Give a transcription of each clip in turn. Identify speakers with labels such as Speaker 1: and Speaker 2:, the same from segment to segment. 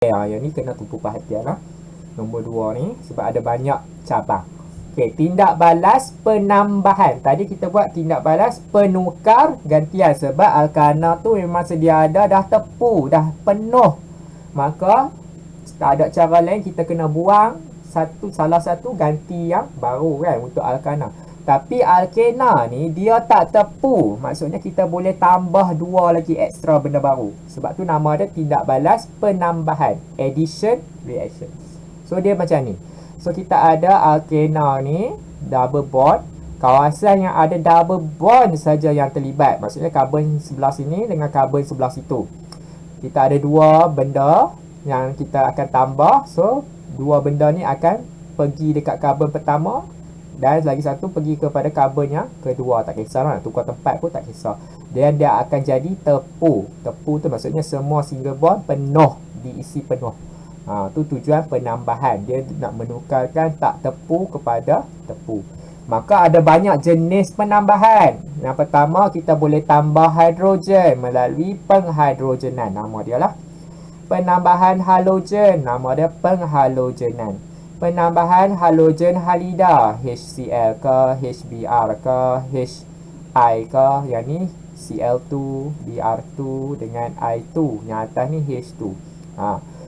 Speaker 1: Yang ni kena tumpu perhatian lah. Nombor 2 ni sebab ada banyak cabang. Okey, tindak balas penambahan. Tadi kita buat tindak balas penukar gantian sebab Alkana tu memang sedia ada, dah tepu, dah penuh. Maka tak ada cara lain, kita kena buang salah satu ganti yang baru kan untuk Alkana. Tapi Alkena ni dia tak tepu. Maksudnya kita boleh tambah 2 lagi extra benda baru. Sebab tu nama dia tindak balas penambahan. Addition reaction. So dia macam ni. So kita ada Alkena ni double bond. Kawasan yang ada double bond saja yang terlibat. Maksudnya karbon sebelah sini dengan karbon sebelah situ. Kita ada 2 benda yang kita akan tambah. So 2 benda ni akan pergi dekat karbon pertama dan lagi satu pergi kepada karbon yang kedua. Tak kisah lah, nak tukar tempat pun tak kisah. Dan dia akan jadi tepu. Tepu tu maksudnya semua single bond penuh, diisi penuh. Tu tujuan penambahan. Dia nak menukarkan tak tepu kepada tepu. Maka ada banyak jenis penambahan. Yang pertama, kita boleh tambah hidrogen melalui penghidrogenan. Nama dia lah. Penambahan halogen. Nama dia penghalogenan. Penambahan halogen halida, HCl ke, HBr ke, Hi ke, yang ni Cl2, Br2 dengan I2. Yang atas ni H2.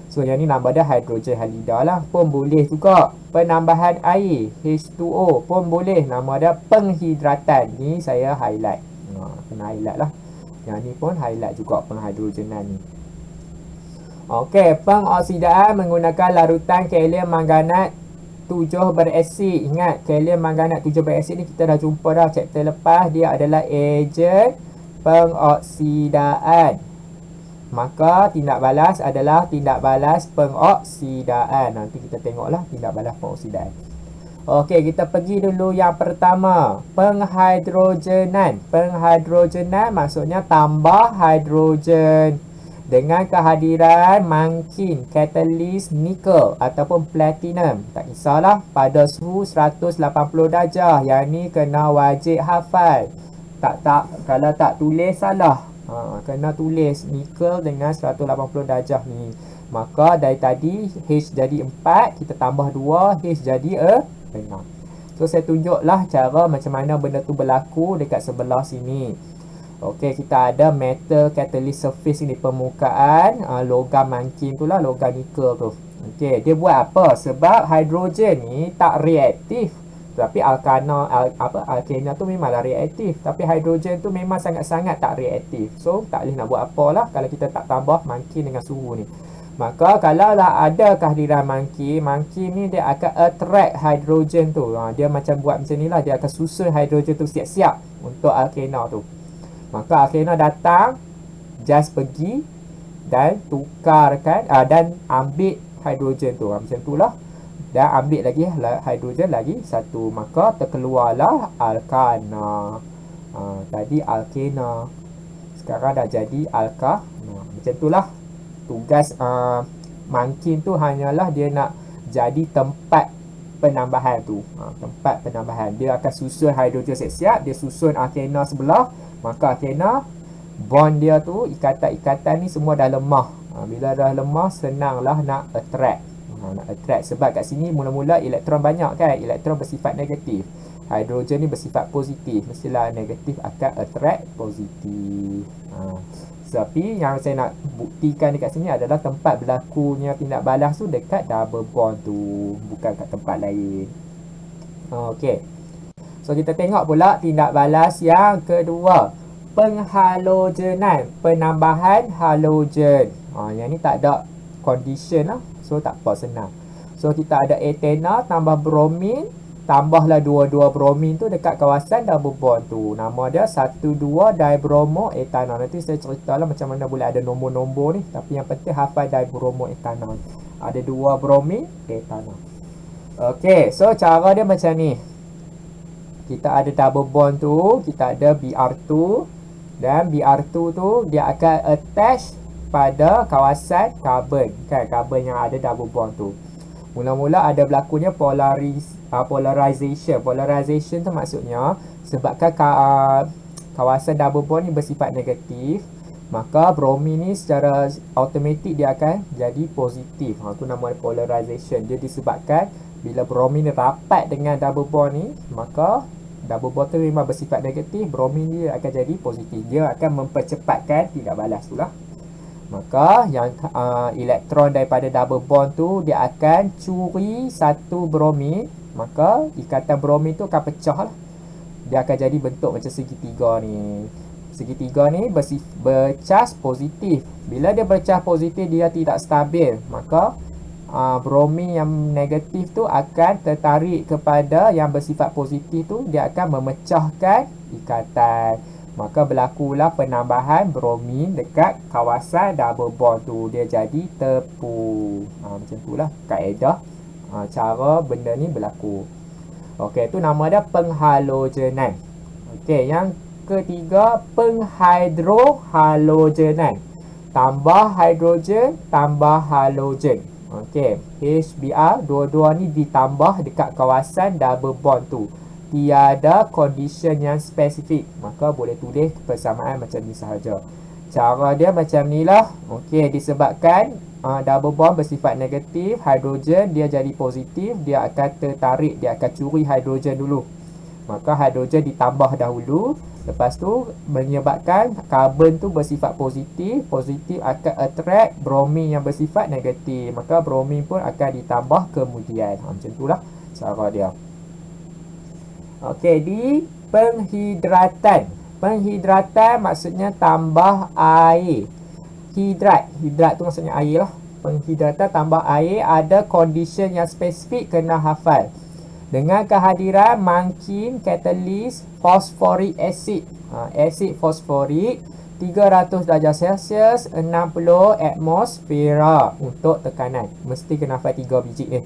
Speaker 1: So yang ni nama dia hidrogen halida lah. Pun boleh juga. Penambahan air, H2O pun boleh. Nama dia penghidratan. Ni saya highlight. Kena highlight lah. Yang ni pun highlight juga penghidrogenan ni. Okey, pengoksidaan menggunakan larutan kalium manganat 7 berasid. Ingat, kalium manganat 7 berasid ni kita dah jumpa dah chapter lepas. Dia adalah ejen pengoksidaan. Maka tindak balas adalah tindak balas pengoksidaan. Nanti kita tengoklah tindak balas pengoksidaan. Okey, kita pergi dulu yang pertama. Penghidrogenan. Penghidrogenan maksudnya tambah hidrogen dengan kehadiran mangkin, katalis nikel ataupun platinum. Tak kisahlah, pada suhu 180 darjah. Yang ni kena wajib hafal. Kalau tak tulis salah. Kena tulis nikel dengan 180 darjah ni. Maka dari tadi H jadi 4, kita tambah 2, H jadi 6. So saya tunjuklah cara macam mana benda tu berlaku dekat sebelah sini. Okey, kita ada metal catalyst surface ni, permukaan logam mangkin tu lah, logam nikel tu. Okey, dia buat apa? Sebab hidrogen ni tak reaktif. Tapi alkena tu memanglah reaktif. Tapi hidrogen tu memang sangat-sangat tak reaktif. So, tak boleh nak buat apalah kalau kita tak tambah mangkin dengan suhu ni. Maka kalau lah ada kehadiran mangkin ni dia akan attract hidrogen tu. Dia macam buat macam ni lah, dia akan susun hidrogen tu siap-siap untuk alkena tu. Maka alkena datang, just pergi dan tukarkan dan ambil hidrogen tu. Macam tu lah. Dan ambil lagi hidrogen lagi satu. Maka terkeluarlah alkana. Tadi alkena. Sekarang dah jadi alkana. Macam tu lah. Tugas mangkin tu hanyalah dia nak jadi tempat penambahan tu. Tempat penambahan. Dia akan susun hidrogen siap-siap. Dia susun alkena sebelah. Maka alkena, bond dia tu, ikatan-ikatan ni semua dah lemah. Bila dah lemah, senanglah nak attract. Nak attract. Sebab kat sini mula-mula elektron banyak kan. Elektron bersifat negatif. Hidrogen ni bersifat positif. Mestilah negatif akan attract positif. Tapi yang saya nak buktikan dekat sini adalah tempat berlakunya tindak balas tu dekat double bond tu. Bukan kat tempat lain. Okey. So kita tengok pula tindak balas yang kedua. Penghalogenan. Penambahan halogen. Yang ni tak ada condition lah. So tak apa, senang. So kita ada ethanol tambah bromin. Tambahlah 2 bromin tu dekat kawasan double bond tu. Nama dia 1,2 dibromoetanol. Nanti saya ceritalah macam mana boleh ada nombor-nombor ni. Tapi yang penting hafal dibromoetanol. Ada 2 bromin etanol. Okey, so cara dia macam ni. Kita ada double bond tu, kita ada Br2 dan Br2 tu dia akan attach pada kawasan karbon kan, karbon yang ada double bond tu. Mula-mula ada berlakunya polarization. Polarization tu maksudnya sebabkan kawasan double bond ni bersifat negatif, maka bromin ni secara automatik dia akan jadi positif. Tu nama polarization. Dia disebabkan bila bromin rapat dengan double bond ni, maka double bond tu memang bersifat negatif, bromin dia akan jadi positif. Dia akan mempercepatkan tidak balas tu lah. Maka yang elektron daripada double bond tu dia akan curi satu bromin, maka ikatan bromin tu akan pecah lah. Dia akan jadi bentuk macam segitiga ni. Segitiga ni bercas positif. Bila dia bercas positif, dia tidak stabil, maka bromin yang negatif tu akan tertarik kepada yang bersifat positif tu, dia akan memecahkan ikatan. Maka berlakulah penambahan bromin dekat kawasan double bond tu. Dia jadi tepu. Macam tu lah kaedah cara benda ni berlaku. Okey, tu nama dia penghalogenan. Okey, yang ketiga penghidrohalogenan. Tambah hidrogen, tambah halogen. Okey, HBr dua-dua ni ditambah dekat kawasan double bond tu. Tiada condition yang spesifik, maka boleh tulis persamaan macam ni sahaja. Cara dia macam ni lah. Okey, disebabkan double bond bersifat negatif, hidrogen dia jadi positif, dia akan tertarik, dia akan curi hidrogen dulu. Maka hidrogen ditambah dahulu, lepas tu menyebabkan karbon tu bersifat positif, positif akan attract bromin yang bersifat negatif, maka bromin pun akan ditambah kemudian. Macam tu lah cara dia. Okey, di penghidratan. Penghidratan maksudnya tambah air. Hidrat tu maksudnya air lah. Penghidratan tambah air, ada condition yang spesifik kena hafal. Dengan kehadiran makin catalyst fosforic acid. Asid fosforik 300 darjah Celsius, 60 atmosfera untuk tekanan. Mesti kena hafal 3 biji ni.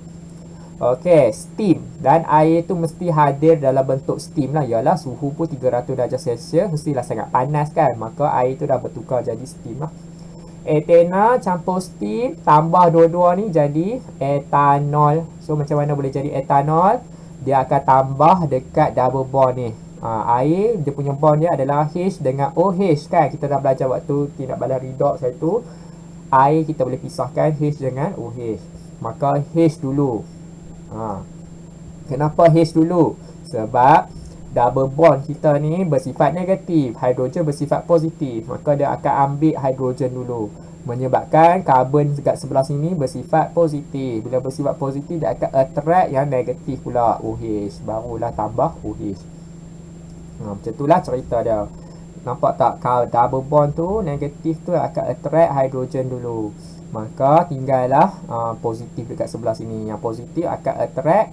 Speaker 1: Okey, steam. Dan air tu mesti hadir dalam bentuk steam lah. Yalah, suhu pun 300 darjah Celsius, mestilah sangat panas kan. Maka air tu dah bertukar jadi steam lah. Ethanol campur steam, tambah dua-dua ni jadi etanol. So macam mana boleh jadi etanol? Dia akan tambah dekat double bond ni. Air, dia punya bond dia adalah H dengan OH kan. Kita dah belajar waktu tindak balas redox iaitu air kita boleh pisahkan H dengan OH. Maka H dulu. Kenapa H dulu? Sebab double bond kita ni bersifat negatif, hidrogen bersifat positif, maka dia akan ambil hidrogen dulu, menyebabkan karbon dekat sebelah sini bersifat positif. Bila bersifat positif, dia akan attract yang negatif pula, OH, barulah tambah OH. Macam itulah cerita dia. Nampak tak? Kalau double bond tu negatif tu akan attract hidrogen dulu, maka tinggallah positif dekat sebelah sini. Yang positif akan attract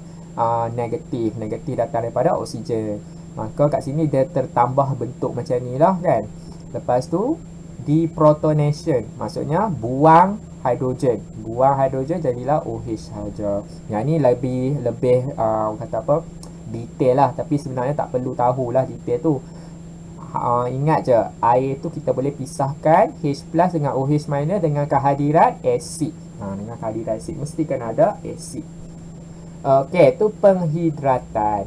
Speaker 1: negatif. Negatif datang daripada oksigen. Maka kat sini dia tertambah bentuk macam ni lah kan. Lepas tu deprotonation, maksudnya buang hidrogen. Buang hidrogen jadilah OH saja. Yang ni lebih kata apa, detail lah. Tapi sebenarnya tak perlu tahulah detail tu. Ingat je, air tu kita boleh pisahkan H plus dengan OH minus dengan kehadiran asid. Dengan kehadiran asid mesti kena ada asid. Okey, tu penghidratan.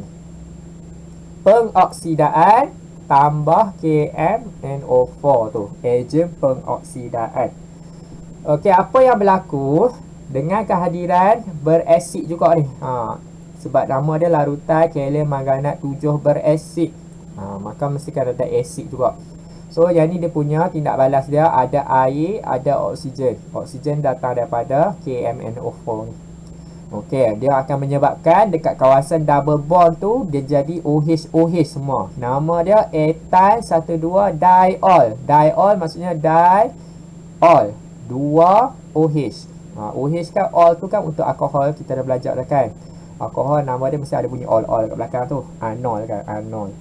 Speaker 1: Pengoksidaan tambah KMNO4 tu, ejen pengoksidaan. Okey, apa yang berlaku dengan kehadiran berasid juga ni? Sebab nama dia larutan kalium manganat 7 berasid. Maka mesti kan ada asid juga. So yang ni dia punya tindak balas dia ada air, ada oksigen. Oksigen datang daripada KMNO4 ni. Okey, dia akan menyebabkan dekat kawasan double bond tu dia jadi OH semua. Nama dia etan 12 diol. Diol maksudnya diol, 2 OH. OH kan ol tu kan untuk alkohol, kita dah belajar dah kan. Alkohol nama dia mesti ada bunyi ol kat belakang tu. Anol kan, anol.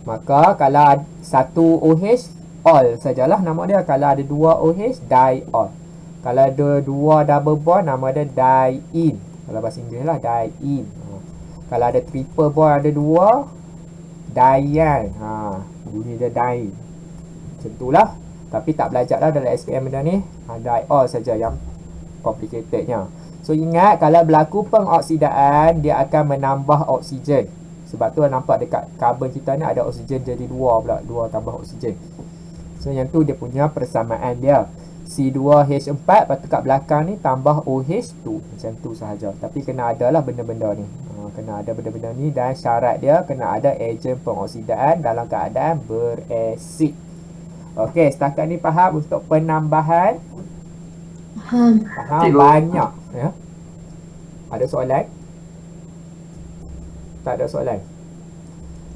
Speaker 1: Maka kalau satu OH, ol sajalah nama dia. Kalau ada 2 OH, diol. Kalau ada 2 double bond, nama dia diene. Kalau bahasa Inggeris lah, diene. Kalau ada triple bond, ada 2, diane. Bunyi dia diene. Macam tu lah. Tapi tak belajar lah dalam SPM benda ni. Diol saja yang complicatednya. So ingat, kalau berlaku pengoksidaan, dia akan menambah oksigen. Sebab tu nampak dekat karbon kita ni ada oksigen jadi 2 pula, 2 tambah oksigen. So yang tu dia punya persamaan dia. C2H4, lepas tu kat belakang ni tambah OH2. Macam tu sahaja. Tapi kena ada lah benda-benda ni. Kena ada benda-benda ni, dan syarat dia kena ada ejen pengoksidaan dalam keadaan beresid. Okey, setakat ni faham untuk penambahan?
Speaker 2: Faham.
Speaker 1: Faham
Speaker 3: Cikgu.
Speaker 1: banyak. Ya? Ada soalan? Tak ada soalan?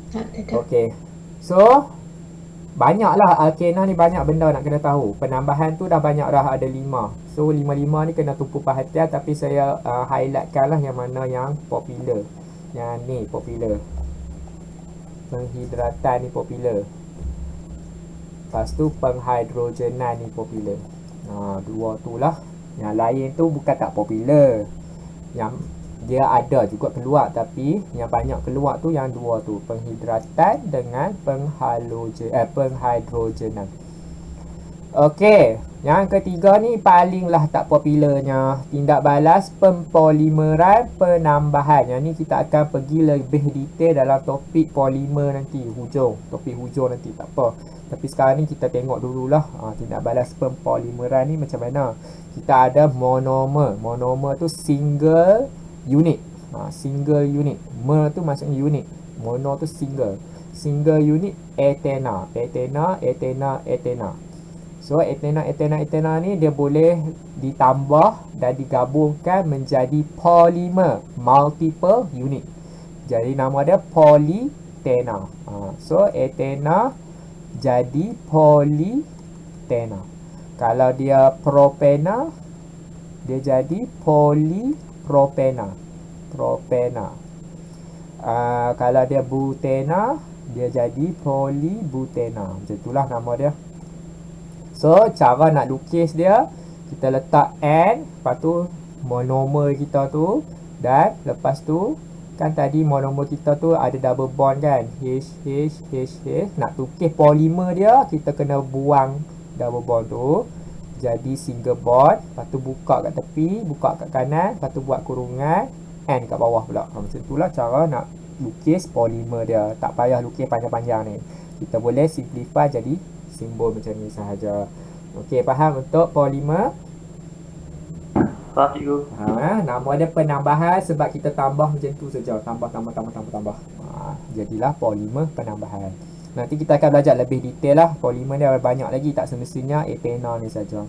Speaker 2: Tak ada.
Speaker 1: Okey. So, banyaklah alkena ni, banyak benda nak kena tahu. Penambahan tu dah banyak dah, ada 5. So 5 ni kena tumpu perhatian, tapi saya highlightkan lah yang mana yang popular. Yang ni popular. Penghidratan ni popular. Lepas tu penghidrogenan ni popular. Dua tu lah. Yang lain tu bukan tak popular. Yang dia ada juga keluar, tapi yang banyak keluar tu yang dua tu, penghidratan dengan penghidrogenan. Okey, yang ketiga ni palinglah tak popularnya, tindak balas pempolimeran penambahan. Yang ni kita akan pergi lebih detail dalam topik polimer nanti, topik hujung nanti, tak apa. Tapi sekarang ni kita tengok dululah tindak balas pempolimeran ni macam mana. Kita ada monomer. Monomer tu single unit. Single unit. Mer tu maksudnya unit. Mono tu single. Single unit etena. So etena ni dia boleh ditambah dan digabungkan menjadi polimer multiple unit. Jadi nama dia polytena. So etena jadi polytena. Kalau dia propena, dia jadi polypropena. Kalau dia butena, dia jadi polybutena. Macam itulah nama dia. So cara nak lukis dia, kita letak N, lepas tu monomer kita tu, dan lepas tu kan tadi monomer kita tu ada double bond kan, H. Nak lukis polimer dia, kita kena buang double bond tu, jadi single bond. Lepas tu buka kat tepi, buka kat kanan, lepas tu buat kurungan N kat bawah pula. Macam itulah cara nak lukis polimer dia. Tak payah lukis panjang-panjang ni. Kita boleh simplify jadi simbol macam ni sahaja. Okey, faham untuk polimer?
Speaker 3: Faham cikgu.
Speaker 1: Nama dia penambahan sebab kita tambah macam tu saja. Tambah. Jadilah polimer penambahan. Nanti kita akan belajar lebih detail lah. Polimer ni ada banyak lagi, tak semestinya etena ni saja.